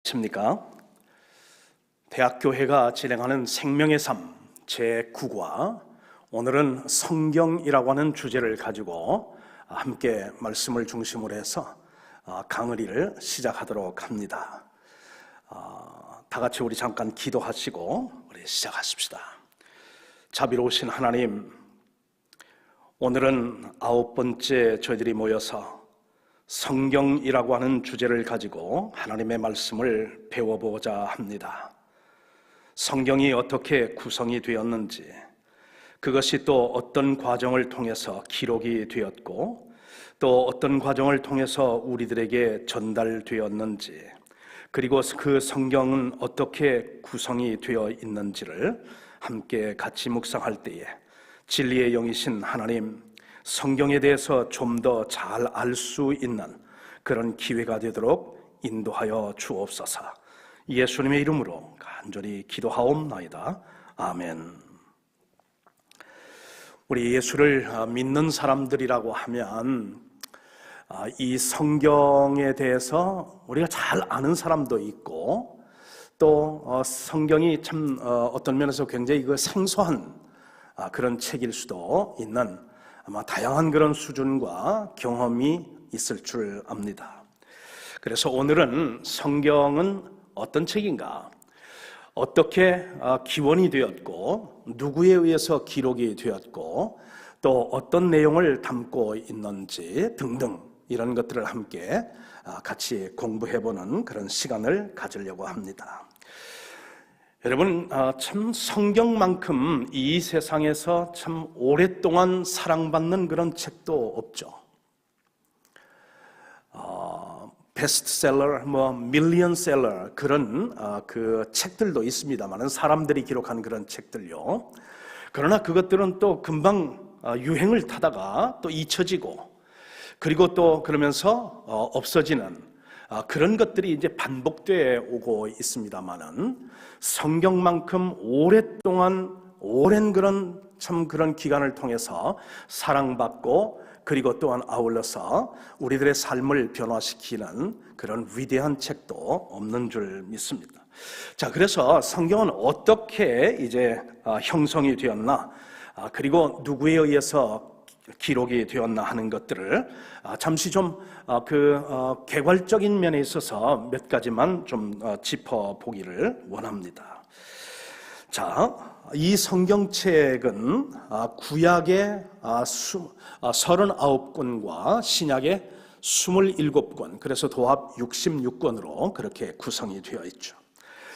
안녕하십니까? 대학교회가 진행하는 생명의 삶 제9과 오늘은 성경이라고 하는 주제를 가지고 함께 말씀을 중심으로 해서 강의를 시작하도록 합니다. 다 같이 우리 잠깐 기도하시고 우리 시작하십시다. 자비로우신 하나님, 오늘은 9번째 저희들이 모여서 성경이라고 하는 주제를 가지고 하나님의 말씀을 배워보고자 합니다. 성경이 어떻게 구성이 되었는지, 그것이 또 어떤 과정을 통해서 기록이 되었고 또 어떤 과정을 통해서 우리들에게 전달되었는지, 그리고 그 성경은 어떻게 구성이 되어 있는지를 함께 같이 묵상할 때에 진리의 영이신 하나님, 성경에 대해서 좀 더 잘 알 수 있는 그런 기회가 되도록 인도하여 주옵소서. 예수님의 이름으로 간절히 기도하옵나이다. 아멘. 우리 예수를 믿는 사람들이라고 하면 이 성경에 대해서 우리가 잘 아는 사람도 있고, 또 성경이 참 어떤 면에서 굉장히 생소한 그런 책일 수도 있는 아마 다양한 그런 수준과 경험이 있을 줄 압니다. 그래서 오늘은 성경은 어떤 책인가, 어떻게 기원이 되었고 누구에 의해서 기록이 되었고 또 어떤 내용을 담고 있는지 등등 이런 것들을 함께 같이 공부해보는 그런 시간을 가지려고 합니다. 여러분, 참 성경만큼 이 세상에서 참 오랫동안 사랑받는 그런 책도 없죠. 베스트셀러, 밀리언셀러 그런 그 책들도 있습니다만, 사람들이 기록한 그런 책들요. 그러나 그것들은 또 금방 유행을 타다가 또 잊혀지고, 그리고 또 그러면서 없어지는 그런 것들이 이제 반복되어 오고 있습니다만은, 성경만큼 오랫동안 오랜 그런 기간을 통해서 사랑받고, 그리고 또한 아울러서 우리들의 삶을 변화시키는 그런 위대한 책도 없는 줄 믿습니다. 자, 그래서 성경은 어떻게 이제 형성이 되었나, 그리고 누구에 의해서 기록이 되었나 하는 것들을 잠시 좀 개괄적인 면에 있어서 몇 가지만 좀 짚어보기를 원합니다. 자, 이 성경책은 구약의 39권과 신약의 27권, 그래서 도합 66권으로 그렇게 구성이 되어 있죠.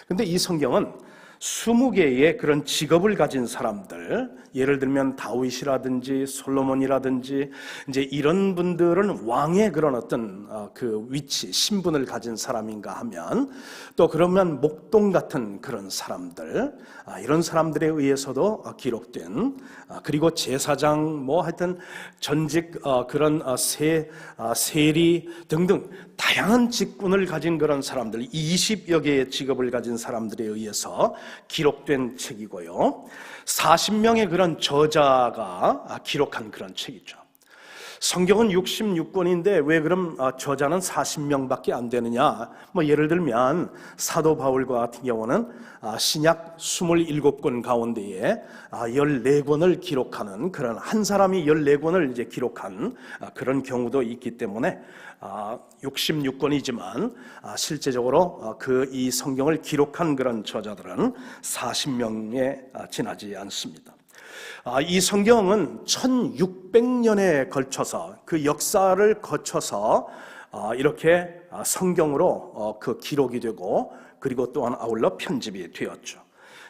그런데 이 성경은 20개의 그런 직업을 가진 사람들, 예를 들면 다윗이라든지 솔로몬이라든지 이제 이런 분들은 왕의 그런 어떤 그 위치, 신분을 가진 사람인가 하면, 또 그러면 목동 같은 그런 사람들, 이런 사람들에 의해서도 기록된, 그리고 제사장, 하여튼 전직 그런 세리 등등 다양한 직분을 가진 그런 사람들, 20여 개의 직업을 가진 사람들에 의해서 기록된 책이고요. 40명의 그런 저자가 기록한 그런 책이죠. 성경은 66권인데 왜 그럼 저자는 40명밖에 안 되느냐? 예를 들면 사도 바울과 같은 경우는 신약 27권 가운데에 14권을 기록하는, 그런 한 사람이 14권을 이제 기록한 그런 경우도 있기 때문에 66권이지만 실제적으로 이 성경을 기록한 그런 저자들은 40명에 지나지 않습니다. 이 성경은 1600년에 걸쳐서, 그 역사를 거쳐서 이렇게 성경으로 기록이 되고, 그리고 또한 아울러 편집이 되었죠.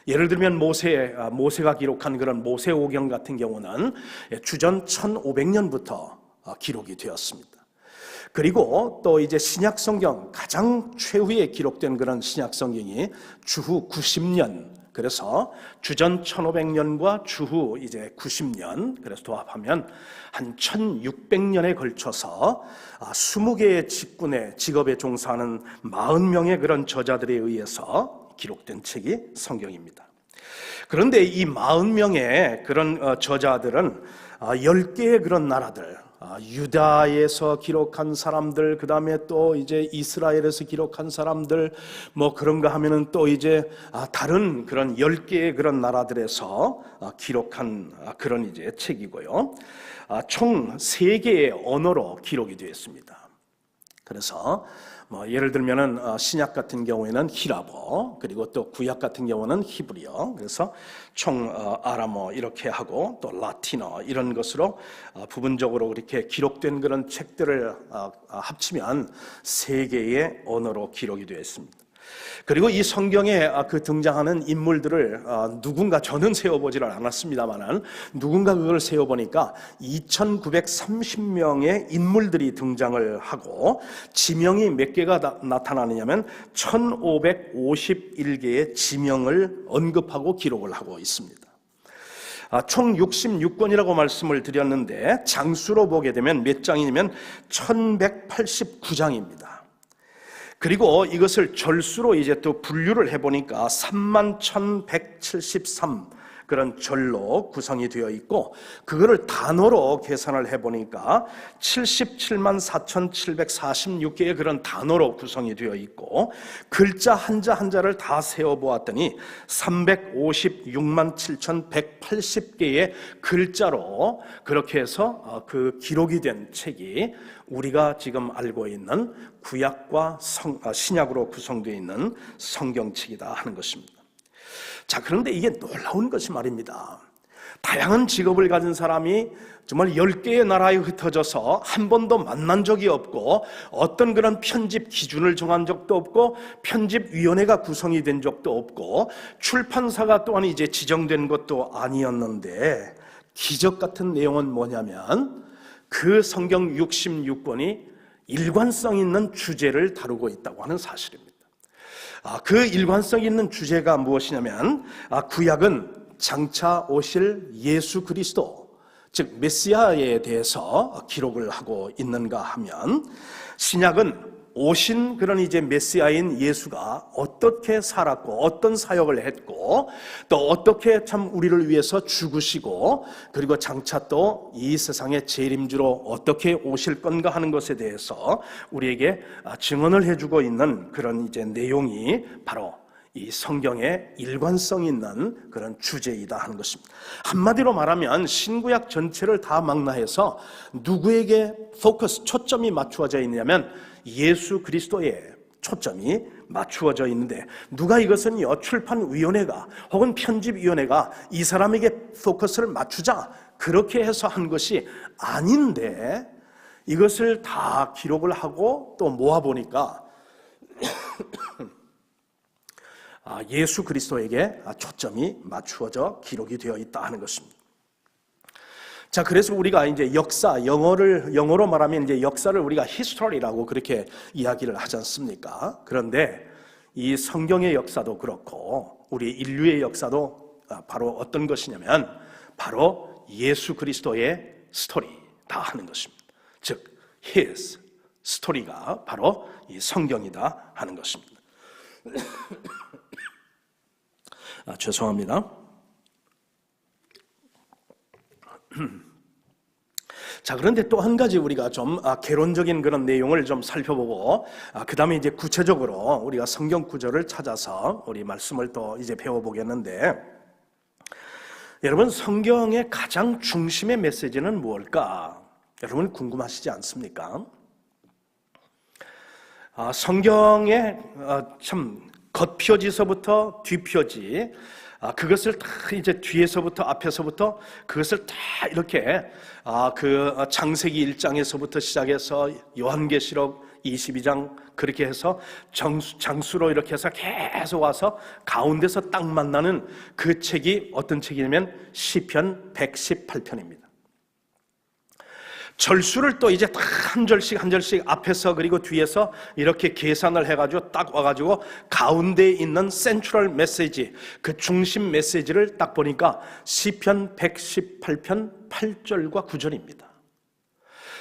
예를 들면 모세가 기록한 그런 모세오경 같은 경우는 주전 1500년부터 기록이 되었습니다. 그리고 또 이제 신약 성경, 가장 최후에 기록된 그런 신약 성경이 주후 90년, 그래서 주전 1500년과 주후 이제 90년, 그래서 도합하면 한 1600년에 걸쳐서 20개의 직업에 종사하는 40명의 그런 저자들에 의해서 기록된 책이 성경입니다. 그런데 이 40명의 그런 저자들은 10개의 그런 나라들, 유다에서 기록한 사람들, 그 다음에 또 이제 이스라엘에서 기록한 사람들, 뭐 그런가 하면은 또 이제 다른 그런 10개의 그런 나라들에서 기록한 그런 이제 책이고요. 총 3개의 언어로 기록이 되어 있습니다. 그래서 뭐 예를 들면은 신약 같은 경우에는 히라보, 그리고 또 구약 같은 경우는 히브리어, 그래서 총 아람어 이렇게 하고 또 라틴어 이런 것으로 부분적으로 그렇게 기록된 그런 책들을 합치면 3개의 언어로 기록이 되어 있습니다. 그리고 이 성경에 그 등장하는 인물들을 누군가, 저는 세어보지를 않았습니다만 누군가 그걸 세어보니까 2930명의 인물들이 등장을 하고 지명이 몇 개가 나타나느냐면 1551개의 지명을 언급하고 기록을 하고 있습니다. 총 66권이라고 말씀을 드렸는데 장수로 보게 되면 몇 장이냐면 1189장입니다. 그리고 이것을 절수로 이제 또 분류를 해보니까 31,173 그런 절로 구성이 되어 있고, 그거를 단어로 계산을 해보니까 774,746개의 그런 단어로 구성이 되어 있고, 글자 한자 한자를 다 세어보았더니 3,567,180개의 글자로 그렇게 해서 그 기록이 된 책이 우리가 지금 알고 있는 구약과 신약으로 구성되어 있는 성경책이다 하는 것입니다. 자, 그런데 이게 놀라운 것이 말입니다. 다양한 직업을 가진 사람이 정말 10개의 나라에 흩어져서 한 번도 만난 적이 없고, 어떤 그런 편집 기준을 정한 적도 없고, 편집위원회가 구성이 된 적도 없고, 출판사가 또한 이제 지정된 것도 아니었는데, 기적 같은 내용은 뭐냐면 그 성경 66권이 일관성 있는 주제를 다루고 있다고 하는 사실입니다. 그 일관성 있는 주제가 무엇이냐면 구약은 장차 오실 예수 그리스도, 즉 메시아에 대해서 기록을 하고 있는가 하면, 신약은 오신 그런 이제 메시아인 예수가 어떻게 살았고 어떤 사역을 했고 또 어떻게 참 우리를 위해서 죽으시고 그리고 장차 또 이 세상의 재림주로 어떻게 오실 건가 하는 것에 대해서 우리에게 증언을 해주고 있는 그런 이제 내용이 바로 이 성경의 일관성 있는 그런 주제이다 하는 것입니다. 한마디로 말하면 신구약 전체를 다 망라해서 누구에게 초점이 맞추어져 있냐면 예수 그리스도에 초점이 맞추어져 있는데, 누가 이것은요 출판위원회가 혹은 편집위원회가 이 사람에게 포커스를 맞추자 그렇게 해서 한 것이 아닌데, 이것을 다 기록을 하고 또 모아보니까 예수 그리스도에게 초점이 맞추어져 기록이 되어 있다 하는 것입니다. 자, 그래서 우리가 이제 역사, 영어로 말하면 이제 역사를 우리가 history라고 그렇게 이야기를 하지 않습니까? 그런데 이 성경의 역사도 그렇고 우리 인류의 역사도 바로 어떤 것이냐면 바로 예수 그리스도의 스토리다 하는 것입니다. 즉, his 스토리가 바로 이 성경이다 하는 것입니다. 죄송합니다. 자, 그런데 또 한 가지 우리가 좀 개론적인 그런 내용을 좀 살펴보고 그 다음에 이제 구체적으로 우리가 성경 구절을 찾아서 우리 말씀을 또 이제 배워보겠는데, 여러분 성경의 가장 중심의 메시지는 무엇일까? 여러분 궁금하시지 않습니까? 성경의 참 겉표지서부터 뒷표지, 그것을 다 이제 뒤에서부터 앞에서부터 그것을 다 이렇게 그 창세기 1장에서부터 시작해서 요한계시록 22장 그렇게 해서 장수로 이렇게 해서 계속 와서 가운데서 딱 만나는 그 책이 어떤 책이냐면 시편 118편입니다. 절수를 또 이제 한 절씩 한 절씩 앞에서 그리고 뒤에서 이렇게 계산을 해가지고 딱 와가지고 가운데에 있는 센트럴 메시지, 그 중심 메시지를 딱 보니까 시편 118편 8절과 9절입니다.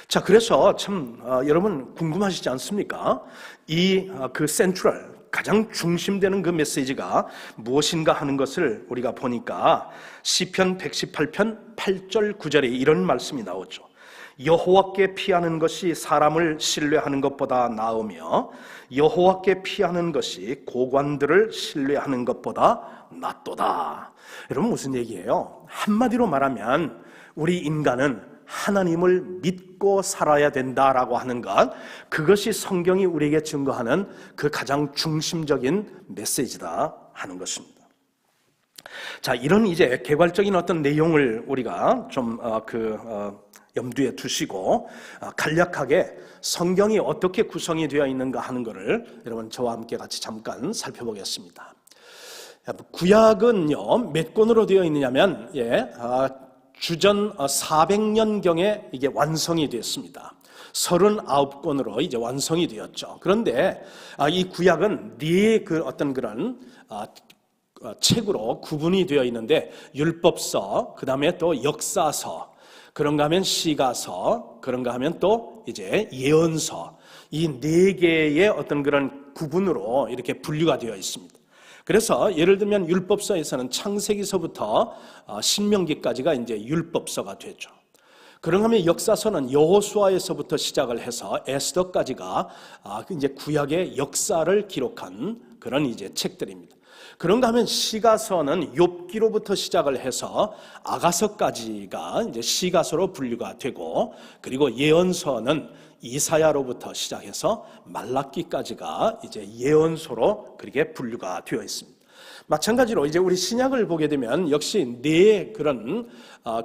자, 그래서 참 여러분 궁금하시지 않습니까? 이 그 센트럴, 가장 중심되는 그 메시지가 무엇인가 하는 것을 우리가 보니까 시편 118편 8절 9절에 이런 말씀이 나오죠. 여호와께 피하는 것이 사람을 신뢰하는 것보다 나으며 여호와께 피하는 것이 고관들을 신뢰하는 것보다 낫도다. 여러분, 무슨 얘기예요? 한마디로 말하면 우리 인간은 하나님을 믿고 살아야 된다라고 하는 것, 그것이 성경이 우리에게 증거하는 그 가장 중심적인 메시지다 하는 것입니다. 자, 이런 이제 개괄적인 어떤 내용을 우리가 좀 염두에 두시고 간략하게 성경이 어떻게 구성이 되어 있는가 하는 것을 여러분 저와 함께 같이 잠깐 살펴보겠습니다. 구약은요 몇 권으로 되어 있느냐면 주전 400년경에 이게 완성이 됐습니다. 39권으로 이제 완성이 되었죠. 그런데 이 구약은 네 어떤 그런 책으로 구분이 되어 있는데, 율법서, 그 다음에 또 역사서, 그런가 하면 시가서, 그런가 하면 또 이제 예언서, 이 네 개의 어떤 그런 구분으로 이렇게 분류가 되어 있습니다. 그래서 예를 들면 율법서에서는 창세기서부터 신명기까지가 이제 율법서가 되죠. 그런가 하면 역사서는 여호수아에서부터 시작을 해서 에스더까지가 이제 구약의 역사를 기록한 그런 이제 책들입니다. 그런가 하면 시가서는 욥기로부터 시작을 해서 아가서까지가 이제 시가서로 분류가 되고, 그리고 예언서는 이사야로부터 시작해서 말라기까지가 이제 예언서로 그렇게 분류가 되어 있습니다. 마찬가지로 이제 우리 신약을 보게 되면 역시 네 그런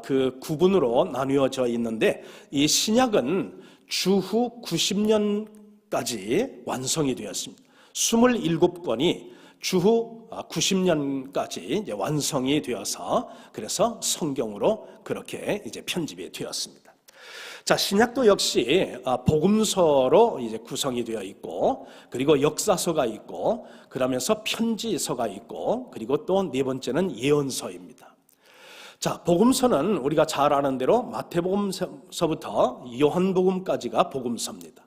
그 구분으로 나누어져 있는데, 이 신약은 주후 90년까지 완성이 되었습니다. 27권이 주후 90년까지 이제 완성이 되어서 그래서 성경으로 그렇게 이제 편집이 되었습니다. 자, 신약도 역시 복음서로 이제 구성이 되어 있고, 그리고 역사서가 있고, 그러면서 편지서가 있고, 그리고 또 네 번째는 예언서입니다. 자, 복음서는 우리가 잘 아는 대로 마태복음서부터 요한복음까지가 복음서입니다.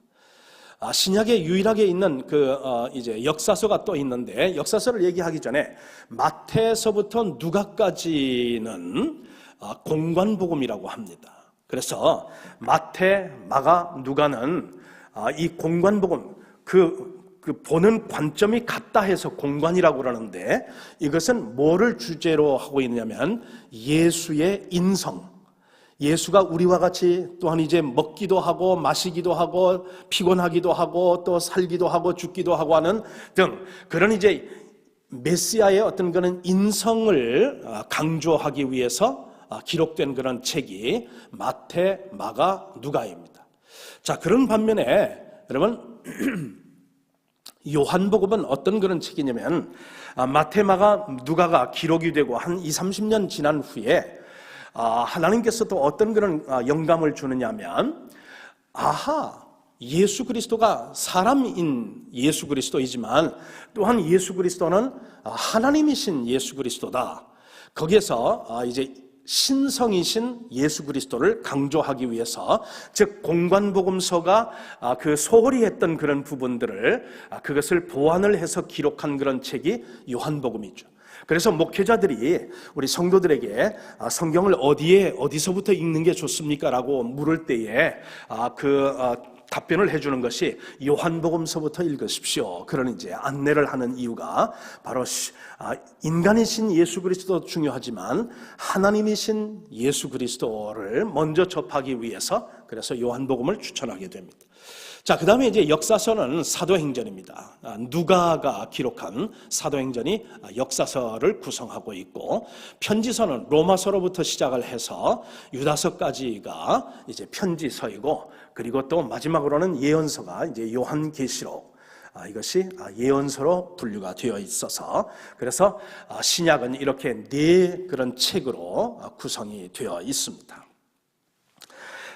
신약에 유일하게 있는 이제 역사서가 또 있는데, 역사서를 얘기하기 전에 마태서부터 누가까지는 공관복음이라고 합니다. 그래서 마태, 마가, 누가는 이 공관복음, 그 보는 관점이 같다 해서 공관이라고 그러는데, 이것은 뭐를 주제로 하고 있느냐면 예수의 인성, 예수가 우리와 같이 또한 이제 먹기도 하고 마시기도 하고 피곤하기도 하고 또 살기도 하고 죽기도 하고 하는 등 그런 이제 메시아의 어떤 그런 인성을 강조하기 위해서 기록된 그런 책이 마태, 마가, 누가입니다. 자, 그런 반면에 여러분 요한복음은 어떤 그런 책이냐면 마태, 마가, 누가가 기록이 되고 한 20-30년 지난 후에 하나님께서 또 어떤 그런 영감을 주느냐면, 예수 그리스도가 사람인 예수 그리스도이지만 또한 예수 그리스도는 하나님이신 예수 그리스도다. 거기에서 이제 신성이신 예수 그리스도를 강조하기 위해서, 즉 공관복음서가 그 소홀히 했던 그런 부분들을 그것을 보완을 해서 기록한 그런 책이 요한복음이죠. 그래서 목회자들이 우리 성도들에게 성경을 어디서부터 읽는 게 좋습니까? 라고 물을 때에 답변을 해주는 것이 요한복음서부터 읽으십시오. 그런 이제 안내를 하는 이유가 바로 인간이신 예수 그리스도도 중요하지만 하나님이신 예수 그리스도를 먼저 접하기 위해서 그래서 요한복음을 추천하게 됩니다. 자, 그 다음에 이제 역사서는 사도행전입니다. 누가가 기록한 사도행전이 역사서를 구성하고 있고, 편지서는 로마서로부터 시작을 해서 유다서까지가 이제 편지서이고, 그리고 또 마지막으로는 예언서가 이제 요한계시록, 이것이 예언서로 분류가 되어 있어서 그래서 신약은 이렇게 네 그런 책으로 구성이 되어 있습니다.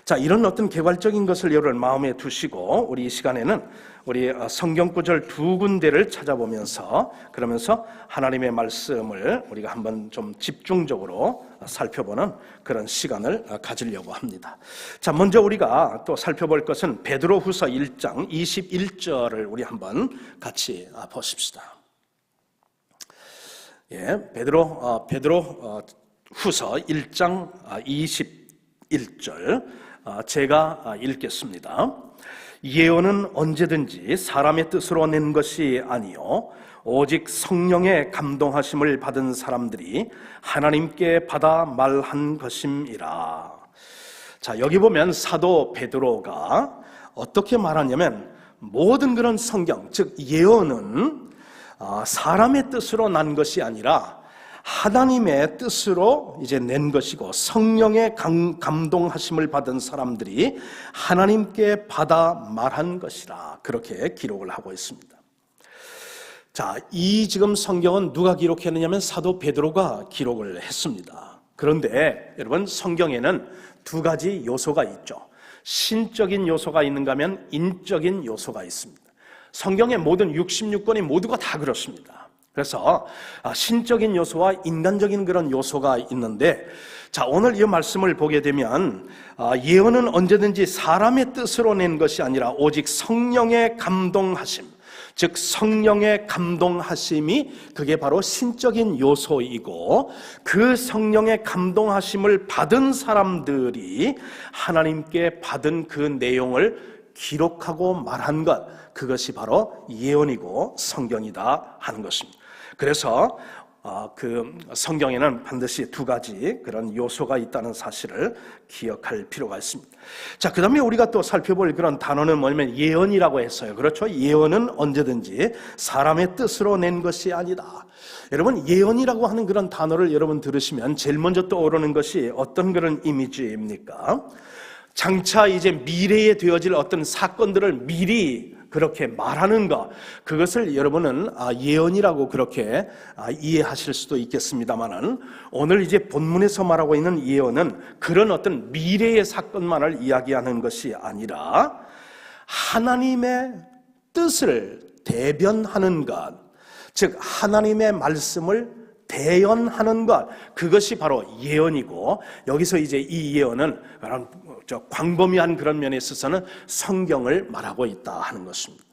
자, 이런 어떤 개괄적인 것을 여러분 마음에 두시고 우리 이 시간에는 우리 성경 구절 두 군데를 찾아보면서 그러면서 하나님의 말씀을 우리가 한번 좀 집중적으로 살펴보는 그런 시간을 가지려고 합니다. 자, 먼저 우리가 또 살펴볼 것은 베드로후서 1장 21절을 우리 한번 같이 보십시다. 베드로후서 1장 21절 제가 읽겠습니다. 예언은 언제든지 사람의 뜻으로 낸 것이 아니요 오직 성령의 감동하심을 받은 사람들이 하나님께 받아 말한 것임이라. 자, 여기 보면 사도 베드로가 어떻게 말하냐면 모든 그런 성경, 즉 예언은 사람의 뜻으로 난 것이 아니라 하나님의 뜻으로 이제 낸 것이고 성령의 감동하심을 받은 사람들이 하나님께 받아 말한 것이라, 그렇게 기록을 하고 있습니다. 자, 이 지금 성경은 누가 기록했느냐면 사도 베드로가 기록을 했습니다. 그런데 여러분, 성경에는 두 가지 요소가 있죠. 신적인 요소가 있는가 하면 인적인 요소가 있습니다. 성경의 모든 66권이 모두가 다 그렇습니다. 그래서 신적인 요소와 인간적인 그런 요소가 있는데, 자, 오늘 이 말씀을 보게 되면 예언은 언제든지 사람의 뜻으로 낸 것이 아니라 오직 성령의 감동하심, 즉 성령의 감동하심이 그게 바로 신적인 요소이고, 그 성령의 감동하심을 받은 사람들이 하나님께 받은 그 내용을 기록하고 말한 것, 그것이 바로 예언이고 성경이다 하는 것입니다. 그래서 그 성경에는 반드시 두 가지 그런 요소가 있다는 사실을 기억할 필요가 있습니다. 자, 그 다음에 우리가 또 살펴볼 그런 단어는 뭐냐면 예언이라고 했어요. 그렇죠? 예언은 언제든지 사람의 뜻으로 낸 것이 아니다. 여러분, 예언이라고 하는 그런 단어를 여러분 들으시면 제일 먼저 떠오르는 것이 어떤 그런 이미지입니까? 장차 이제 미래에 되어질 어떤 사건들을 미리 그렇게 말하는 것, 그것을 여러분은 예언이라고 그렇게 이해하실 수도 있겠습니다만은, 오늘 이제 본문에서 말하고 있는 예언은 그런 어떤 미래의 사건만을 이야기하는 것이 아니라 하나님의 뜻을 대변하는 것, 즉 하나님의 말씀을 대언하는 것, 그것이 바로 예언이고, 여기서 이제 이 예언은 광범위한 그런 면에 있어서는 성경을 말하고 있다 하는 것입니다.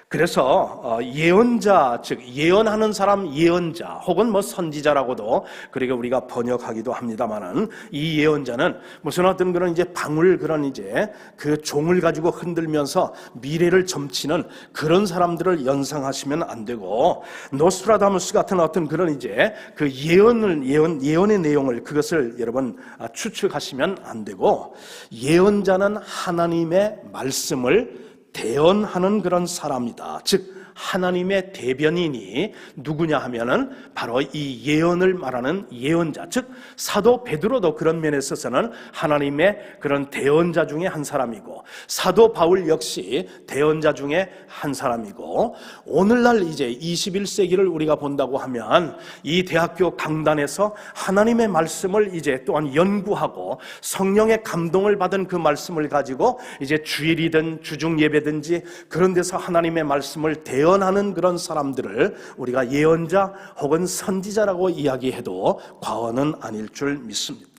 그래서 예언자, 즉 예언하는 사람, 예언자 혹은 뭐 선지자라고도 그리고 우리가 번역하기도 합니다만은, 이 예언자는 무슨 어떤 그런 이제 방울 그런 이제 그 종을 가지고 흔들면서 미래를 점치는 그런 사람들을 연상하시면 안 되고, 노스트라다무스 같은 어떤 그런 이제 그 예언의 내용을 그것을 여러분 추측하시면 안 되고, 예언자는 하나님의 말씀을 대언하는 그런 사람이다. 즉 하나님의 대변인이 누구냐 하면은 바로 이 예언을 말하는 예언자, 즉 사도 베드로도 그런 면에 있어서는 하나님의 그런 대언자 중에 한 사람이고, 사도 바울 역시 대언자 중에 한 사람이고, 오늘날 이제 21세기를 우리가 본다고 하면 이 대학교 강단에서 하나님의 말씀을 이제 또한 연구하고 성령의 감동을 받은 그 말씀을 가지고 이제 주일이든 주중 예배든지 그런 데서 하나님의 말씀을 대언하는 그런 사람들을 우리가 예언자 혹은 선지자라고 이야기해도 과언은 아닐 줄 믿습니다.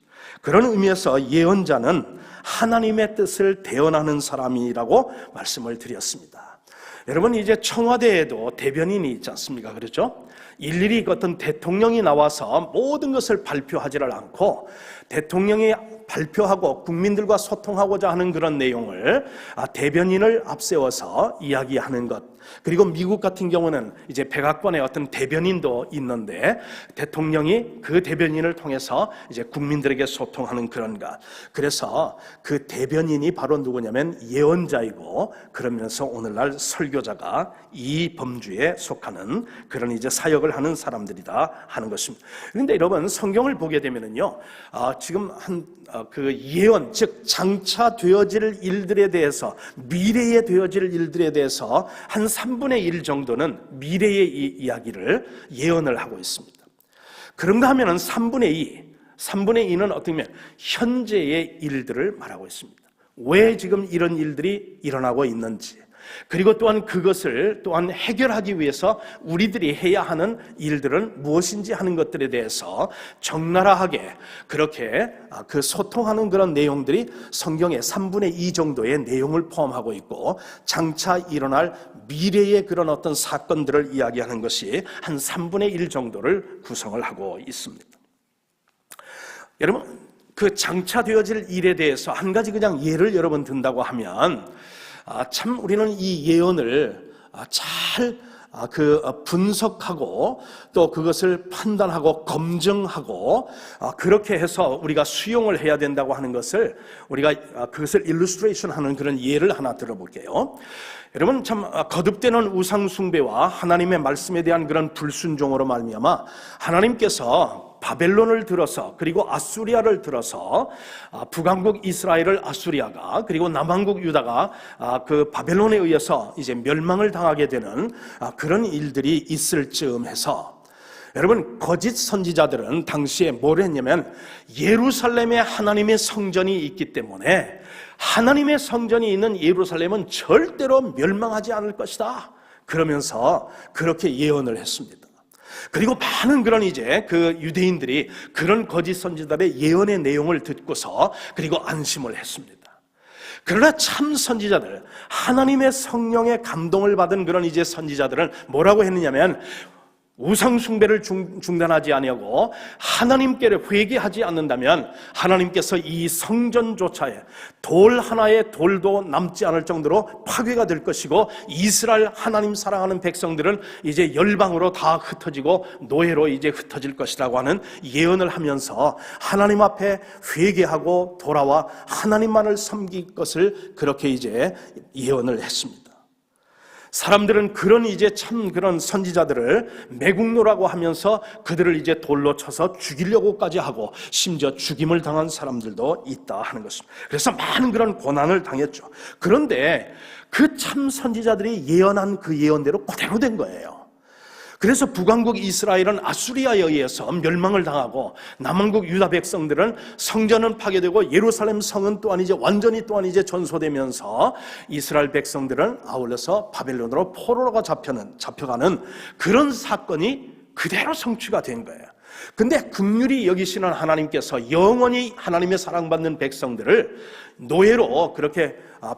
그런 의미에서 예언자는 하나님의 뜻을 대언하는 사람이라고 말씀을 드렸습니다. 여러분, 이제 청와대에도 대변인이 있지 않습니까? 그렇죠? 일일이 어떤 대통령이 나와서 모든 것을 발표하지를 않고, 대통령이 발표하고 국민들과 소통하고자 하는 그런 내용을 대변인을 앞세워서 이야기하는 것, 그리고 미국 같은 경우는 이제 백악관에 어떤 대변인도 있는데 대통령이 그 대변인을 통해서 이제 국민들에게 소통하는 그런 것, 그래서 그 대변인이 바로 누구냐면 예언자이고, 그러면서 오늘날 설교자가 이 범주에 속하는 그런 이제 사역을 하는 사람들이다 하는 것입니다. 그런데 여러분, 성경을 보게 되면은요, 지금 그 예언, 즉 장차 되어질 일들에 대해서, 미래에 되어질 일들에 대해서 한 3분의 1 정도는 미래의 이야기를 예언을 하고 있습니다. 그런가 하면은 3분의 2는 어떻게 보면 현재의 일들을 말하고 있습니다. 왜 지금 이런 일들이 일어나고 있는지, 그리고 또한 그것을 또한 해결하기 위해서 우리들이 해야 하는 일들은 무엇인지 하는 것들에 대해서 적나라하게 그렇게 그 소통하는 그런 내용들이 성경의 3분의 2 정도의 내용을 포함하고 있고, 장차 일어날 미래의 그런 어떤 사건들을 이야기하는 것이 한 3분의 1 정도를 구성을 하고 있습니다. 여러분, 그 장차되어질 일에 대해서 한 가지 그냥 예를 여러분 든다고 하면 참 우리는 이 예언을 잘 분석하고 또 그것을 판단하고 검증하고 그렇게 해서 우리가 수용을 해야 된다고 하는 것을 우리가 그것을 일러스트레이션 하는 그런 예를 하나 들어볼게요. 여러분 참 거듭되는 우상 숭배와 하나님의 말씀에 대한 그런 불순종으로 말미암아 하나님께서 바벨론을 들어서 그리고 아수리아를 들어서 북왕국 이스라엘을 아수리아가 그리고 남왕국 유다가 그 바벨론에 의해서 이제 멸망을 당하게 되는 그런 일들이 있을 즈음해서 여러분 거짓 선지자들은 당시에 뭘 했냐면 예루살렘에 하나님의 성전이 있기 때문에 하나님의 성전이 있는 예루살렘은 절대로 멸망하지 않을 것이다 그러면서 그렇게 예언을 했습니다. 그리고 많은 그런 이제 그 유대인들이 그런 거짓 선지자들의 예언의 내용을 듣고서 그리고 안심을 했습니다. 그러나 참 선지자들, 하나님의 성령의 감동을 받은 그런 이제 선지자들은 뭐라고 했느냐면 우상 숭배를 중단하지 아니하고 하나님께를 회개하지 않는다면 하나님께서 이 성전조차에 돌 하나의 돌도 남지 않을 정도로 파괴가 될 것이고 이스라엘 하나님 사랑하는 백성들은 이제 열방으로 다 흩어지고 노예로 이제 흩어질 것이라고 하는 예언을 하면서 하나님 앞에 회개하고 돌아와 하나님만을 섬길 것을 그렇게 이제 예언을 했습니다. 사람들은 그런 이제 참 그런 선지자들을 매국노라고 하면서 그들을 이제 돌로 쳐서 죽이려고까지 하고 심지어 죽임을 당한 사람들도 있다 하는 것입니다. 그래서 많은 그런 고난을 당했죠. 그런데 그 참 선지자들이 예언한 그 예언대로 그대로 된 거예요. 그래서 북왕국 이스라엘은 아수리아에 의해서 멸망을 당하고 남왕국 유다 백성들은 성전은 파괴되고 예루살렘 성은 또한 이제 완전히 또한 이제 전소되면서 이스라엘 백성들은 아울러서 바벨론으로 포로가 잡혀가는 그런 사건이 그대로 성취가 된 거예요. 근데 긍휼히 여기시는 하나님께서 영원히 하나님의 사랑받는 백성들을 노예로 그렇게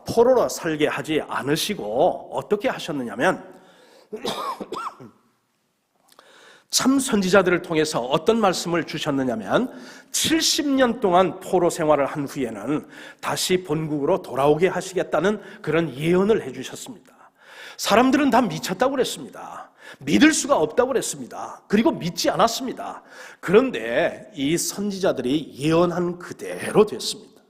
포로로 살게 하지 않으시고 어떻게 하셨느냐면 참 선지자들을 통해서 어떤 말씀을 주셨느냐면 70년 동안 포로 생활을 한 후에는 다시 본국으로 돌아오게 하시겠다는 그런 예언을 해주셨습니다. 사람들은 다 미쳤다고 그랬습니다. 믿을 수가 없다고 그랬습니다. 그리고 믿지 않았습니다. 그런데 이 선지자들이 예언한 그대로 됐습니다.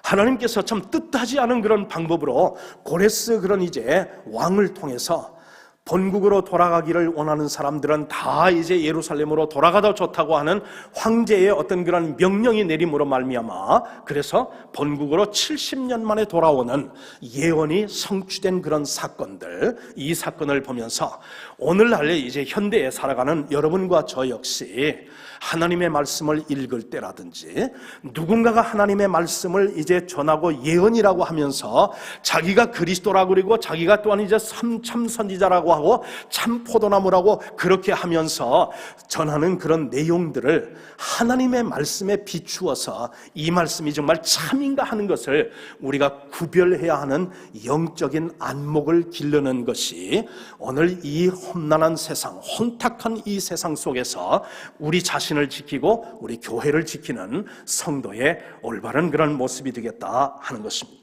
하나님께서 참 뜻하지 않은 그런 방법으로 고레스 그런 이제 왕을 통해서 본국으로 돌아가기를 원하는 사람들은 다 이제 예루살렘으로 돌아가도 좋다고 하는 황제의 어떤 그런 명령이 내림으로 말미암아 그래서 본국으로 70년 만에 돌아오는 예언이 성취된 그런 사건들, 이 사건을 보면서 오늘날 이제 현대에 살아가는 여러분과 저 역시 하나님의 말씀을 읽을 때라든지 누군가가 하나님의 말씀을 이제 전하고 예언이라고 하면서 자기가 그리스도라고 그리고 자기가 또한 이제 참 선지자라고 하고 참 포도나무라고 그렇게 하면서 전하는 그런 내용들을 하나님의 말씀에 비추어서 이 말씀이 정말 참인가 하는 것을 우리가 구별해야 하는 영적인 안목을 기르는 것이 오늘 이 험난한 세상, 혼탁한 이 세상 속에서 우리 자신을 지키고 우리 교회를 지키는 성도의 올바른 그런 모습이 되겠다 하는 것입니다.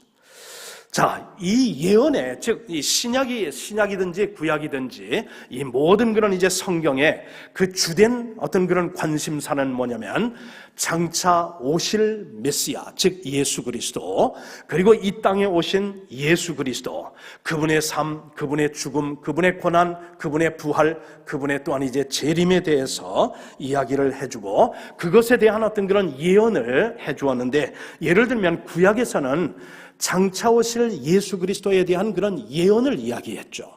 자, 이 예언에 즉 이 신약이든지 구약이든지 이 모든 그런 이제 성경에 그 주된 어떤 그런 관심사는 뭐냐면 장차 오실 메시아 즉 예수 그리스도 그리고 이 땅에 오신 예수 그리스도 그분의 삶, 그분의 죽음, 그분의 고난, 그분의 부활, 그분의 또한 이제 재림에 대해서 이야기를 해주고 그것에 대한 어떤 그런 예언을 해주었는데 예를 들면 구약에서는 장차 오실 예수 그리스도에 대한 그런 예언을 이야기했죠.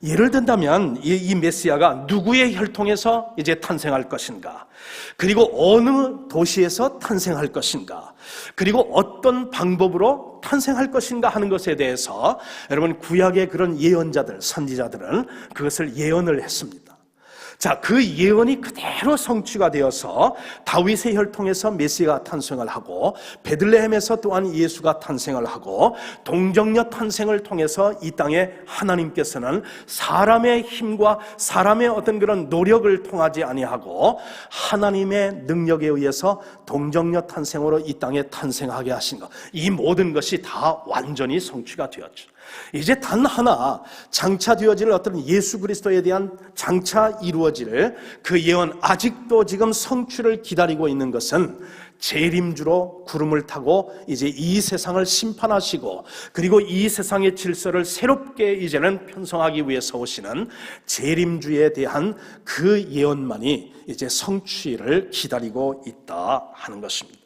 예를 든다면 이 메시아가 누구의 혈통에서 이제 탄생할 것인가, 그리고 어느 도시에서 탄생할 것인가, 그리고 어떤 방법으로 탄생할 것인가 하는 것에 대해서 여러분 구약의 그런 예언자들, 선지자들은 그것을 예언을 했습니다. 자, 그 예언이 그대로 성취가 되어서 다윗의 혈통에서 메시아가 탄생을 하고 베들레헴에서 또한 예수가 탄생을 하고 동정녀 탄생을 통해서 이 땅에 하나님께서는 사람의 힘과 사람의 어떤 그런 노력을 통하지 아니하고 하나님의 능력에 의해서 동정녀 탄생으로 이 땅에 탄생하게 하신 것, 이 모든 것이 다 완전히 성취가 되었죠. 이제 단 하나 장차 되어질 어떤 예수 그리스도에 대한 장차 이루어질 그 예언, 아직도 지금 성취를 기다리고 있는 것은 재림주로 구름을 타고 이제 이 세상을 심판하시고 그리고 이 세상의 질서를 새롭게 이제는 편성하기 위해서 오시는 재림주에 대한 그 예언만이 이제 성취를 기다리고 있다 하는 것입니다.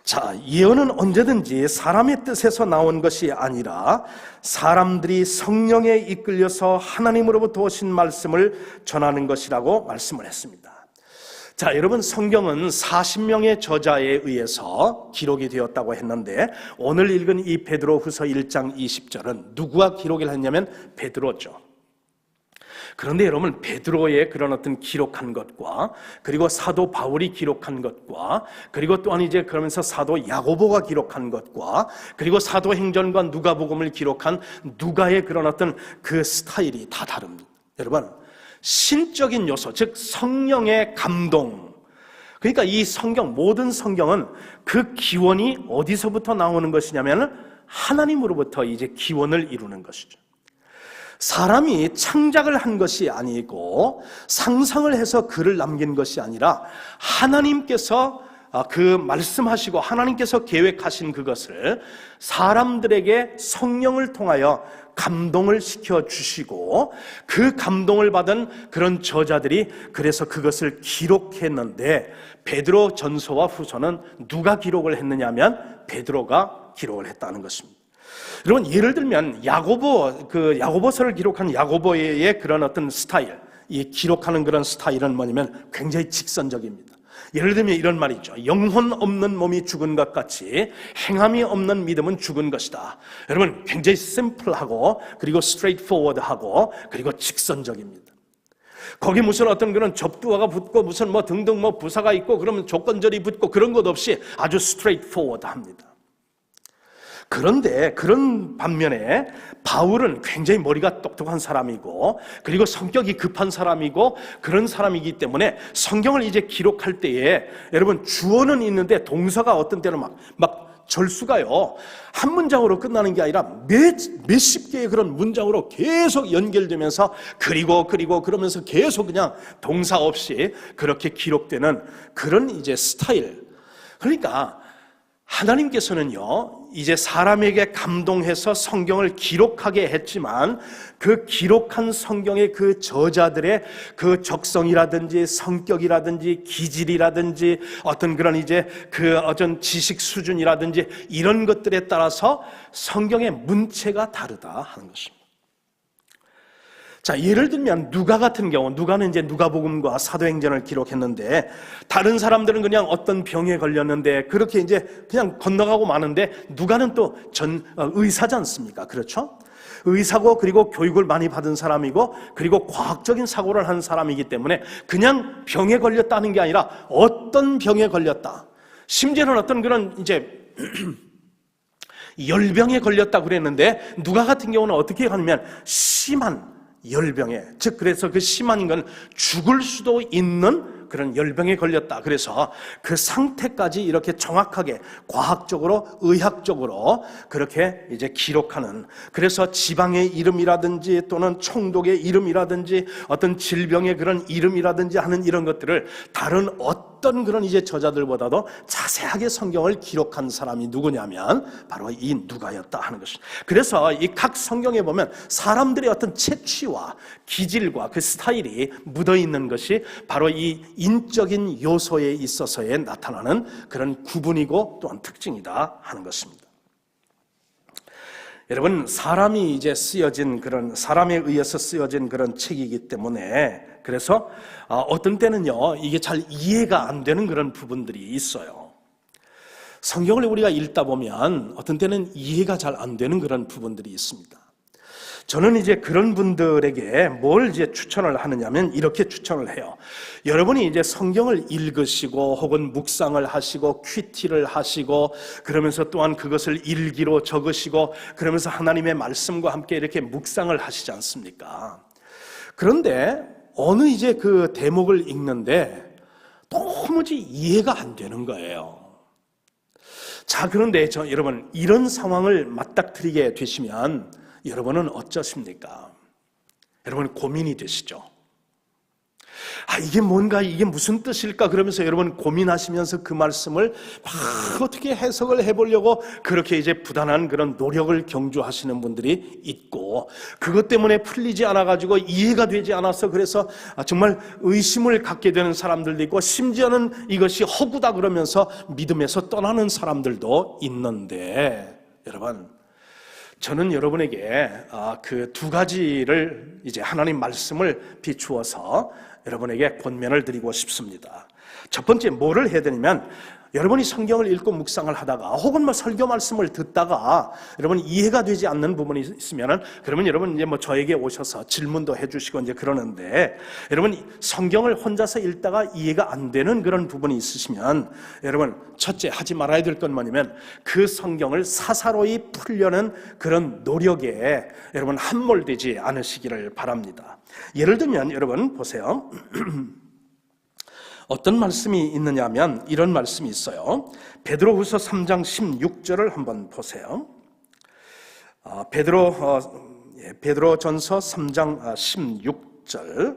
자, 예언은 언제든지 사람의 뜻에서 나온 것이 아니라 사람들이 성령에 이끌려서 하나님으로부터 오신 말씀을 전하는 것이라고 말씀을 했습니다. 자, 여러분, 성경은 40명의 저자에 의해서 기록이 되었다고 했는데 오늘 읽은 이 베드로후서 1장 20절은 누구가 기록을 했냐면 베드로죠. 그런데 여러분, 베드로의 그런 어떤 기록한 것과 그리고 사도 바울이 기록한 것과 그리고 또한 이제 그러면서 사도 야고보가 기록한 것과 그리고 사도행전과 누가복음을 기록한 누가의 그런 어떤 그 스타일이 다 다릅니다. 여러분, 신적인 요소, 즉 성령의 감동, 그러니까 이 성경, 모든 성경은 그 기원이 어디서부터 나오는 것이냐면 하나님으로부터 이제 기원을 이루는 것이죠. 사람이 창작을 한 것이 아니고 상상을 해서 글을 남긴 것이 아니라 하나님께서 그 말씀하시고 하나님께서 계획하신 그것을 사람들에게 성령을 통하여 감동을 시켜주시고 그 감동을 받은 그런 저자들이 그래서 그것을 기록했는데 베드로 전서와 후서는 누가 기록을 했느냐면 베드로가 기록을 했다는 것입니다. 여러분, 예를 들면 야고보서를 기록한 야고보의 그런 어떤 스타일, 이 기록하는 그런 스타일은 뭐냐면 굉장히 직선적입니다. 예를 들면 이런 말이죠. 영혼 없는 몸이 죽은 것 같이 행함이 없는 믿음은 죽은 것이다. 여러분, 굉장히 심플하고 그리고 straightforward하고 그리고 직선적입니다. 거기 무슨 어떤 그런 접두어가 붙고 무슨 뭐 등등 뭐 부사가 있고 그러면 조건절이 붙고 그런 것 없이 아주 straightforward합니다. 그런데 그런 반면에 바울은 굉장히 머리가 똑똑한 사람이고 그리고 성격이 급한 사람이고 그런 사람이기 때문에 성경을 이제 기록할 때에 여러분 주어는 있는데 동사가 어떤 때는 막 절수가요 한 문장으로 끝나는 게 아니라 몇십 개의 그런 문장으로 계속 연결되면서 그리고 그러면서 계속 그냥 동사 없이 그렇게 기록되는 그런 이제 스타일. 그러니까 하나님께서는요 이제 사람에게 감동해서 성경을 기록하게 했지만 그 기록한 성경의 그 저자들의 그 적성이라든지 성격이라든지 기질이라든지 어떤 그런 이제 그 어떤 지식 수준이라든지 이런 것들에 따라서 성경의 문체가 다르다 하는 것입니다. 자, 예를 들면 누가 같은 경우, 누가는 이제 누가복음과 사도행전을 기록했는데 다른 사람들은 그냥 어떤 병에 걸렸는데 그렇게 이제 그냥 건너가고 마는데 누가는 또 의사지 않습니까? 그렇죠? 의사고 그리고 교육을 많이 받은 사람이고 그리고 과학적인 사고를 한 사람이기 때문에 그냥 병에 걸렸다는 게 아니라 어떤 병에 걸렸다. 심지어는 어떤 그런 이제 열병에 걸렸다 그랬는데 누가 같은 경우는 어떻게 하냐면 심한 열병에, 즉 그래서 그 심한 건 죽을 수도 있는 그런 열병에 걸렸다. 그래서 그 상태까지 이렇게 정확하게 과학적으로 의학적으로 그렇게 이제 기록하는, 그래서 지방의 이름이라든지 또는 총독의 이름이라든지 어떤 질병의 그런 이름이라든지 하는 이런 것들을 다른 어떤 그런 이제 저자들보다도 자세하게 성경을 기록한 사람이 누구냐면 바로 이 누가였다 하는 것입니다. 그래서 이 각 성경에 보면 사람들의 어떤 채취와 기질과 그 스타일이 묻어있는 것이 바로 이 인적인 요소에 있어서의 나타나는 그런 구분이고 또한 특징이다 하는 것입니다. 여러분, 사람이 이제 쓰여진 그런 사람에 의해서 쓰여진 그런 책이기 때문에 그래서 어떤 때는요 이게 잘 이해가 안 되는 그런 부분들이 있어요. 성경을 우리가 읽다 보면 어떤 때는 이해가 잘 안 되는 그런 부분들이 있습니다. 저는 이제 그런 분들에게 뭘 이제 추천을 하느냐면 이렇게 추천을 해요. 여러분이 이제 성경을 읽으시고 혹은 묵상을 하시고 큐티를 하시고 그러면서 또한 그것을 일기로 적으시고 그러면서 하나님의 말씀과 함께 이렇게 묵상을 하시지 않습니까? 그런데 어느 이제 그 대목을 읽는데 도무지 이해가 안 되는 거예요. 자, 그런데 여러분 이런 상황을 맞닥뜨리게 되시면 여러분은 어쩌십니까? 여러분 고민이 되시죠? 이게 뭔가, 이게 무슨 뜻일까? 그러면서 여러분 고민하시면서 그 말씀을 막 어떻게 해석을 해보려고 그렇게 이제 부단한 그런 노력을 경주하시는 분들이 있고, 그것 때문에 풀리지 않아가지고 이해가 되지 않아서 그래서 정말 의심을 갖게 되는 사람들도 있고, 심지어는 이것이 허구다 그러면서 믿음에서 떠나는 사람들도 있는데, 여러분, 저는 여러분에게 그 두 가지를 이제 하나님 말씀을 비추어서 여러분에게 권면을 드리고 싶습니다. 첫 번째 뭐를 해야 되냐면, 여러분이 성경을 읽고 묵상을 하다가 혹은 뭐 설교 말씀을 듣다가 여러분 이해가 되지 않는 부분이 있으면은 그러면 여러분 이제 뭐 저에게 오셔서 질문도 해주시고 이제 그러는데, 여러분 성경을 혼자서 읽다가 이해가 안 되는 그런 부분이 있으시면 여러분 첫째 하지 말아야 될 건 뭐냐면 그 성경을 사사로이 풀려는 그런 노력에 여러분 함몰되지 않으시기를 바랍니다. 예를 들면 여러분 보세요. 어떤 말씀이 있느냐면 이런 말씀이 있어요. 베드로후서 3장 16절을 한번 보세요. 베드로전서 3장 16절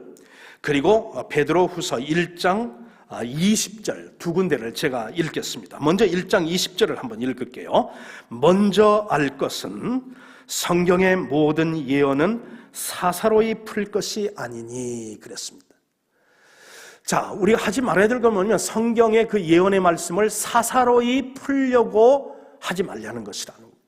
그리고 베드로후서 1장 20절 두 군데를 제가 읽겠습니다. 먼저 1장 20절을 한번 읽을게요. 먼저 알 것은 성경의 모든 예언은 사사로이 풀 것이 아니니 그랬습니다. 자, 우리가 하지 말아야 될 건 뭐냐면 성경의 그 예언의 말씀을 사사로이 풀려고 하지 말라는 것이라는 겁니다.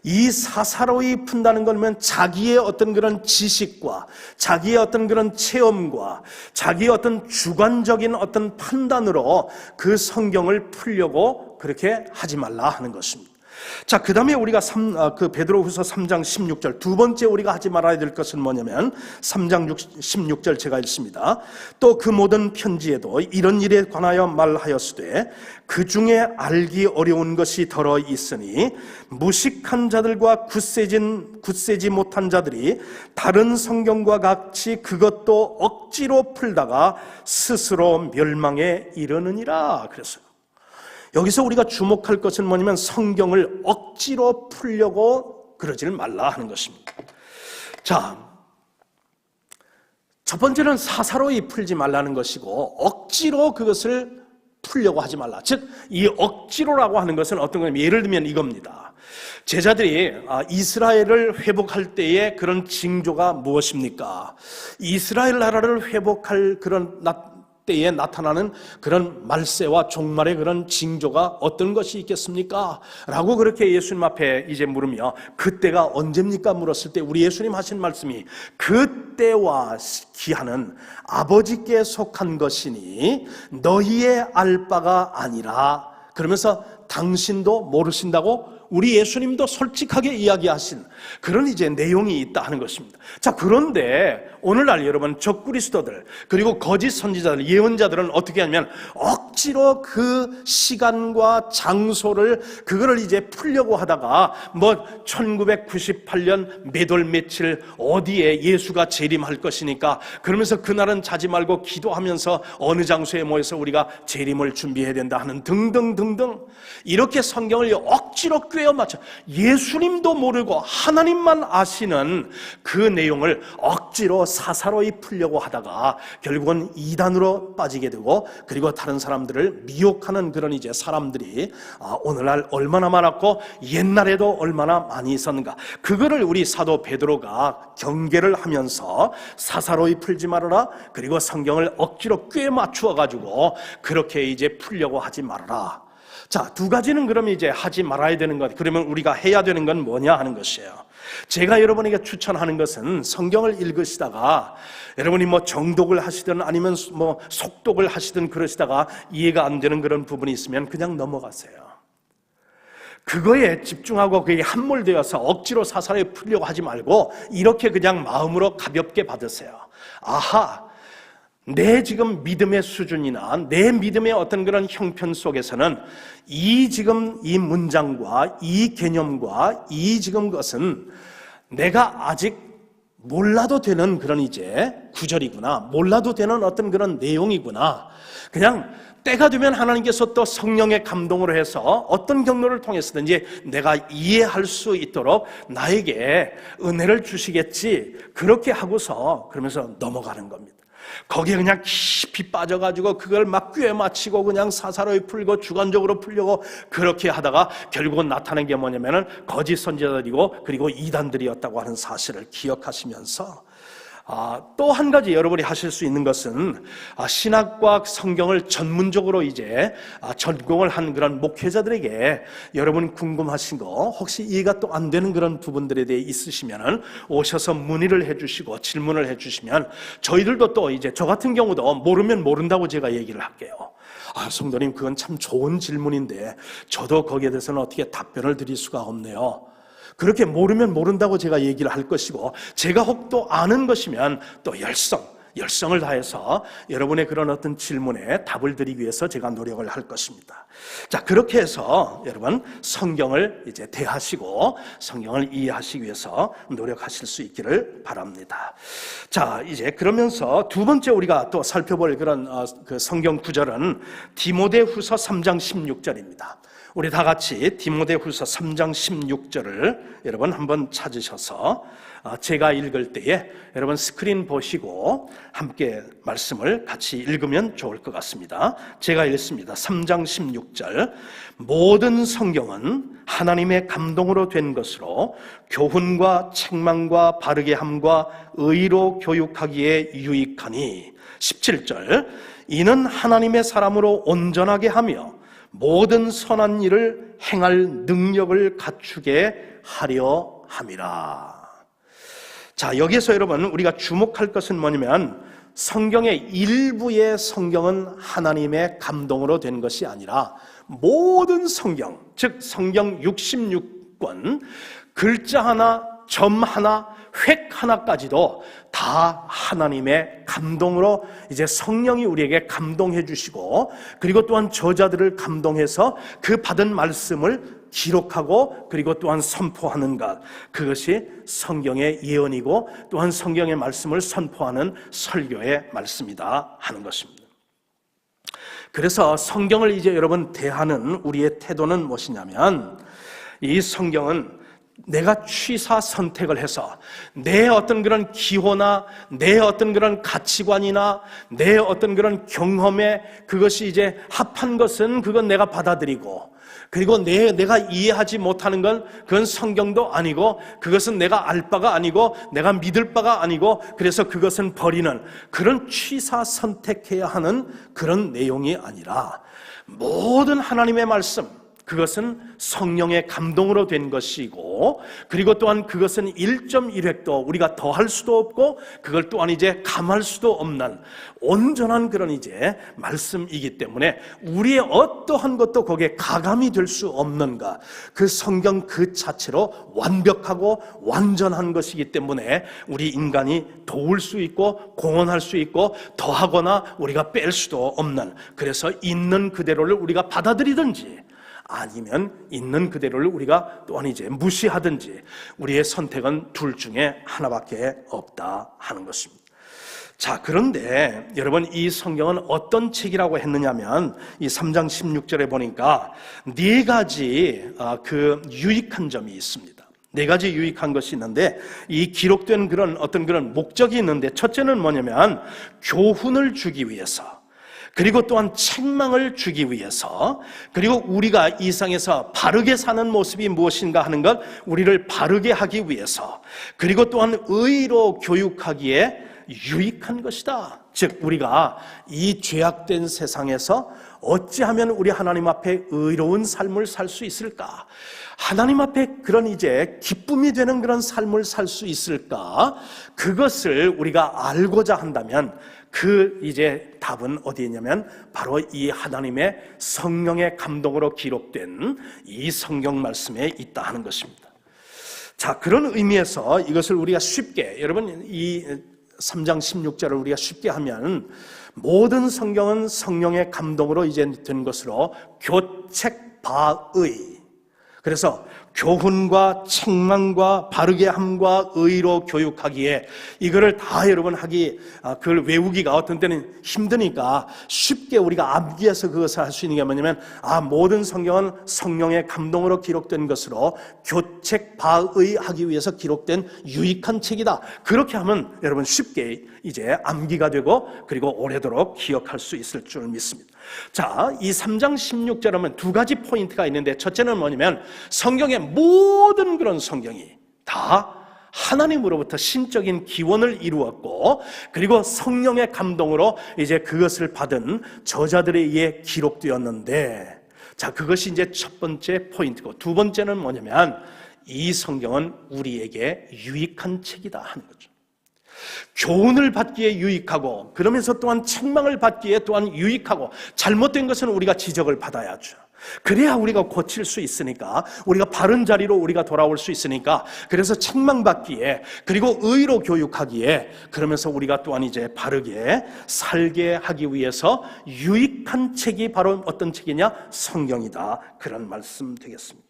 이 사사로이 푼다는 건 자기의 어떤 그런 지식과 자기의 어떤 그런 체험과 자기의 어떤 주관적인 어떤 판단으로 그 성경을 풀려고 그렇게 하지 말라 하는 것입니다. 자, 그 다음에 우리가 베드로후서 3장 16절 두 번째 우리가 하지 말아야 될 것은 뭐냐면 3장 16절 제가 읽습니다. 또 그 모든 편지에도 이런 일에 관하여 말하였으되 그 중에 알기 어려운 것이 더러 있으니 무식한 자들과 굳세지 못한 자들이 다른 성경과 같이 그것도 억지로 풀다가 스스로 멸망에 이르느니라 그랬어요. 여기서 우리가 주목할 것은 뭐냐면 성경을 억지로 풀려고 그러지를 말라 하는 것입니다. 자, 첫 번째는 사사로이 풀지 말라는 것이고 억지로 그것을 풀려고 하지 말라. 즉, 이 억지로라고 하는 것은 어떤 거냐면 예를 들면 이겁니다. 제자들이 이스라엘을 회복할 때의 그런 징조가 무엇입니까? 이스라엘 나라를 회복할 그런 때에 나타나는 그런 말세와 종말의 그런 징조가 어떤 것이 있겠습니까? 라고 그렇게 예수님 앞에 이제 물으며 그때가 언제입니까? 물었을 때 우리 예수님 하신 말씀이 그때와 기한은 아버지께 속한 것이니 너희의 알 바가 아니라 그러면서 당신도 모르신다고 우리 예수님도 솔직하게 이야기하신 그런 이제 내용이 있다 하는 것입니다. 자, 그런데 오늘날 여러분 적그리스도들 그리고 거짓 선지자들 예언자들은 어떻게 하냐면 억지로 그 시간과 장소를 그거를 이제 풀려고 하다가 뭐 1998년 몇 월 며칠 어디에 예수가 재림할 것이니까 그러면서 그날은 자지 말고 기도하면서 어느 장소에 모여서 우리가 재림을 준비해야 된다 하는 등등등등 이렇게 성경을 억지로 꿰어 맞춰 예수님도 모르고 하나님만 아시는 그 내용을 억지로 사사로이 풀려고 하다가 결국은 이단으로 빠지게 되고 그리고 다른 사람들을 미혹하는 그런 이제 사람들이 오늘날 얼마나 많았고 옛날에도 얼마나 많이 있었는가. 그거를 우리 사도 베드로가 경계를 하면서 사사로이 풀지 말아라. 그리고 성경을 억지로 꿰 맞추어 가지고 그렇게 이제 풀려고 하지 말아라. 자, 두 가지는 그러면 이제 하지 말아야 되는 것. 그러면 우리가 해야 되는 건 뭐냐 하는 것이에요. 제가 여러분에게 추천하는 것은 성경을 읽으시다가 여러분이 뭐 정독을 하시든 아니면 뭐 속독을 하시든 그러시다가 이해가 안 되는 그런 부분이 있으면 그냥 넘어가세요. 그거에 집중하고 그게 함몰되어서 억지로 사사로이 풀려고 하지 말고 이렇게 그냥 마음으로 가볍게 받으세요. 아하, 내 지금 믿음의 수준이나 내 믿음의 어떤 그런 형편 속에서는 지금 이 문장과 이 개념과 지금 것은 내가 아직 몰라도 되는 그런 이제 구절이구나, 몰라도 되는 어떤 그런 내용이구나. 그냥 때가 되면 하나님께서 또 성령의 감동으로 해서 어떤 경로를 통해서든지 내가 이해할 수 있도록 나에게 은혜를 주시겠지, 그렇게 하고서 그러면서 넘어가는 겁니다. 거기에 그냥 깊이 빠져가지고 그걸 막 꿰 맞추고 그냥 사사로이 풀고 주관적으로 풀려고 그렇게 하다가 결국은 나타난 게 뭐냐면은 거짓 선지자들이고 그리고 이단들이었다고 하는 사실을 기억하시면서 또 한 가지 여러분이 하실 수 있는 것은 신학과 성경을 전문적으로 이제 전공을 한 그런 목회자들에게 여러분 궁금하신 거 혹시 이해가 또 안 되는 그런 부분들에 대해 있으시면은 오셔서 문의를 해주시고 질문을 해주시면 저희들도 또 이제 저 같은 경우도 모르면 모른다고 제가 얘기를 할게요. 성도님, 그건 참 좋은 질문인데 저도 거기에 대해서는 어떻게 답변을 드릴 수가 없네요. 그렇게 모르면 모른다고 제가 얘기를 할 것이고, 제가 혹 또 아는 것이면 또 열성을 다해서 여러분의 그런 어떤 질문에 답을 드리기 위해서 제가 노력을 할 것입니다. 자, 그렇게 해서 여러분 성경을 이제 대하시고 성경을 이해하시기 위해서 노력하실 수 있기를 바랍니다. 자, 이제 그러면서 두 번째 우리가 또 살펴볼 그런 그 성경 구절은 디모데후서 3장 16절입니다. 우리 다 같이 디모데후서 3장 16절을 여러분 한번 찾으셔서 제가 읽을 때에 여러분 스크린 보시고 함께 말씀을 같이 읽으면 좋을 것 같습니다. 제가 읽습니다. 3장 16절. 모든 성경은 하나님의 감동으로 된 것으로 교훈과 책망과 바르게 함과 의로 교육하기에 유익하니. 17절. 이는 하나님의 사람으로 온전하게 하며 모든 선한 일을 행할 능력을 갖추게 하려 함이라. 자, 여기서 여러분 우리가 주목할 것은 뭐냐면 성경의 일부의 성경은 하나님의 감동으로 된 것이 아니라 모든 성경, 즉 성경 66권 글자 하나, 점 하나, 획 하나까지도 다 하나님의 감동으로 이제 성령이 우리에게 감동해 주시고, 그리고 또한 저자들을 감동해서 그 받은 말씀을 기록하고 그리고 또한 선포하는 것, 그것이 성경의 예언이고 또한 성경의 말씀을 선포하는 설교의 말씀이다 하는 것입니다. 그래서 성경을 이제 여러분 대하는 우리의 태도는 무엇이냐면, 이 성경은 내가 취사 선택을 해서 내 어떤 그런 기호나 내 어떤 그런 가치관이나 내 어떤 그런 경험에 그것이 이제 합한 것은 그건 내가 받아들이고, 그리고 내가 이해하지 못하는 건 그건 성경도 아니고 그것은 내가 알 바가 아니고 내가 믿을 바가 아니고 그래서 그것은 버리는 그런 취사 선택해야 하는 그런 내용이 아니라, 모든 하나님의 말씀, 그것은 성령의 감동으로 된 것이고, 그리고 또한 그것은 1.1획도 우리가 더할 수도 없고 그걸 또한 이제 감할 수도 없는 온전한 그런 이제 말씀이기 때문에 우리의 어떠한 것도 거기에 가감이 될 수 없는 것, 그 성경 그 자체로 완벽하고 완전한 것이기 때문에 우리 인간이 도울 수 있고 공헌할 수 있고 더하거나 우리가 뺄 수도 없는, 그래서 있는 그대로를 우리가 받아들이든지 아니면 있는 그대로를 우리가 또한 이제 무시하든지 우리의 선택은 둘 중에 하나밖에 없다 하는 것입니다. 자, 그런데 여러분 이 성경은 어떤 책이라고 했느냐면 이 3장 16절에 보니까 네 가지 그 유익한 점이 있습니다. 네 가지 유익한 것이 있는데 이 기록된 그런 어떤 그런 목적이 있는데, 첫째는 뭐냐면 교훈을 주기 위해서, 그리고 또한 책망을 주기 위해서, 그리고 우리가 이 세상에서 바르게 사는 모습이 무엇인가 하는 것, 우리를 바르게 하기 위해서, 그리고 또한 의로 교육하기에 유익한 것이다. 즉 우리가 이 죄악된 세상에서 어찌하면 우리 하나님 앞에 의로운 삶을 살 수 있을까? 하나님 앞에 그런 이제 기쁨이 되는 그런 삶을 살 수 있을까? 그것을 우리가 알고자 한다면 그 이제 답은 어디에 있냐면 바로 이 하나님의 성령의 감동으로 기록된 이 성경 말씀에 있다 하는 것입니다. 자, 그런 의미에서 이것을 우리가 쉽게, 여러분 이 3장 16절을 우리가 쉽게 하면 모든 성경은 성령의 감동으로 이제 된 것으로 교책바의, 그래서 교훈과 책망과 바르게 함과 의로 교육하기에 이거를 다 여러분 그걸 외우기가 어떤 때는 힘드니까 쉽게 우리가 암기해서 그것을 할 수 있는 게 뭐냐면 모든 성경은 성령의 감동으로 기록된 것으로 교책바의 하기 위해서 기록된 유익한 책이다. 그렇게 하면 여러분 쉽게 이제 암기가 되고 그리고 오래도록 기억할 수 있을 줄 믿습니다. 자, 이 3장 16절 하면 두 가지 포인트가 있는데 첫째는 뭐냐면 성경의 모든 그런 성경이 다 하나님으로부터 신적인 기원을 이루었고 그리고 성령의 감동으로 이제 그것을 받은 저자들에 의해 기록되었는데, 자, 그것이 이제 첫 번째 포인트고 두 번째는 뭐냐면 이 성경은 우리에게 유익한 책이다 하는 거죠. 교훈을 받기에 유익하고 그러면서 또한 책망을 받기에 또한 유익하고 잘못된 것은 우리가 지적을 받아야죠. 그래야 우리가 고칠 수 있으니까, 우리가 바른 자리로 우리가 돌아올 수 있으니까, 그래서 책망받기에 그리고 의로 교육하기에 그러면서 우리가 또한 이제 바르게 살게 하기 위해서 유익한 책이 바로 어떤 책이냐? 성경이다. 그런 말씀 되겠습니다.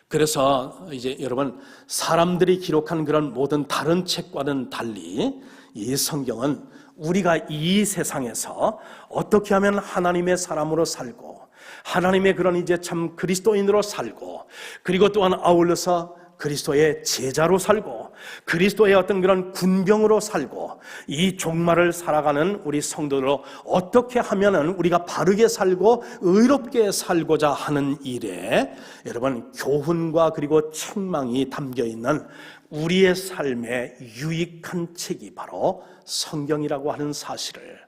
그래서 이제 여러분 사람들이 기록한 그런 모든 다른 책과는 달리 이 성경은 우리가 이 세상에서 어떻게 하면 하나님의 사람으로 살고 하나님의 그런 이제 참 그리스도인으로 살고 그리고 또한 아울러서 그리스도의 제자로 살고 그리스도의 어떤 그런 군병으로 살고 이 종말을 살아가는 우리 성도로 어떻게 하면은 우리가 바르게 살고 의롭게 살고자 하는 일에 여러분 교훈과 그리고 책망이 담겨 있는 우리의 삶에 유익한 책이 바로 성경이라고 하는 사실을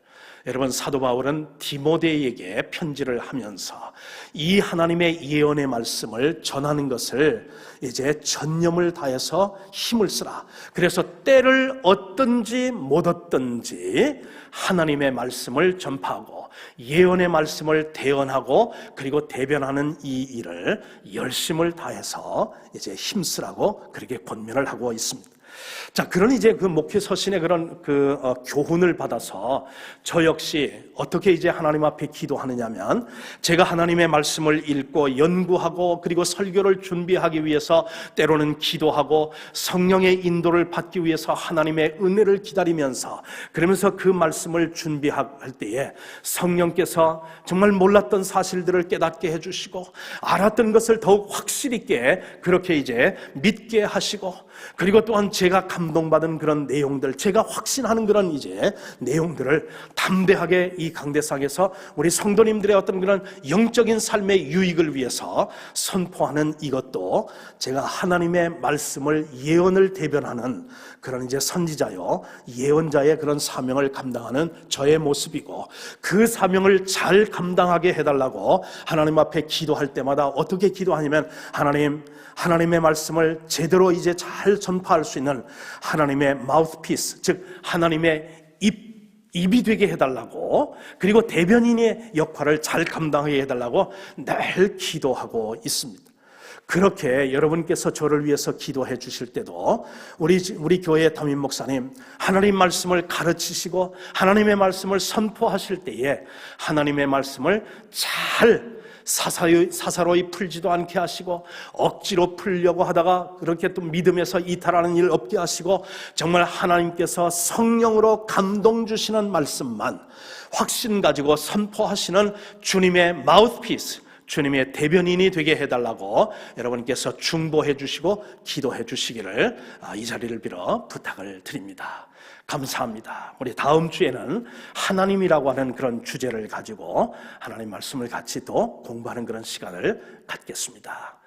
여러분 사도 바울은 디모데에게 편지를 하면서 이 하나님의 예언의 말씀을 전하는 것을 이제 전념을 다해서 힘을 쓰라. 그래서 때를 얻든지 못 얻든지 하나님의 말씀을 전파하고 예언의 말씀을 대언하고 그리고 대변하는 이 일을 열심을 다해서 이제 힘쓰라고 그렇게 권면을 하고 있습니다. 자, 그런 이제 그 목회 서신의 그런 교훈을 받아서 저 역시 어떻게 이제 하나님 앞에 기도하느냐면 제가 하나님의 말씀을 읽고 연구하고 그리고 설교를 준비하기 위해서 때로는 기도하고 성령의 인도를 받기 위해서 하나님의 은혜를 기다리면서 그러면서 그 말씀을 준비할 때에 성령께서 정말 몰랐던 사실들을 깨닫게 해주시고 알았던 것을 더욱 확실히 있게 그렇게 이제 믿게 하시고 그리고 또한 제가 감동받은 그런 내용들, 제가 확신하는 그런 이제 내용들을 담대하게 이 강대상에서 우리 성도님들의 어떤 그런 영적인 삶의 유익을 위해서 선포하는 이것도 제가 하나님의 말씀을 예언을 대변하는 그런 이제 선지자요, 예언자의 그런 사명을 감당하는 저의 모습이고 그 사명을 잘 감당하게 해달라고 하나님 앞에 기도할 때마다 어떻게 기도하냐면 하나님의 말씀을 제대로 이제 잘 전파할 수 있는 하나님의 마우스피스, 즉 하나님의 입이 되게 해달라고 그리고 대변인의 역할을 잘 감당하게 해달라고 늘 기도하고 있습니다. 그렇게 여러분께서 저를 위해서 기도해 주실 때도 우리 교회의 담임 목사님 하나님 말씀을 가르치시고 하나님의 말씀을 선포하실 때에 하나님의 말씀을 잘 사사로이 풀지도 않게 하시고 억지로 풀려고 하다가 그렇게 또 믿음에서 이탈하는 일 없게 하시고 정말 하나님께서 성령으로 감동 주시는 말씀만 확신 가지고 선포하시는 주님의 마우스피스, 주님의 대변인이 되게 해달라고 여러분께서 중보해 주시고 기도해 주시기를 이 자리를 빌어 부탁을 드립니다. 감사합니다. 우리 다음 주에는 하나님이라고 하는 그런 주제를 가지고 하나님 말씀을 같이 또 공부하는 그런 시간을 갖겠습니다.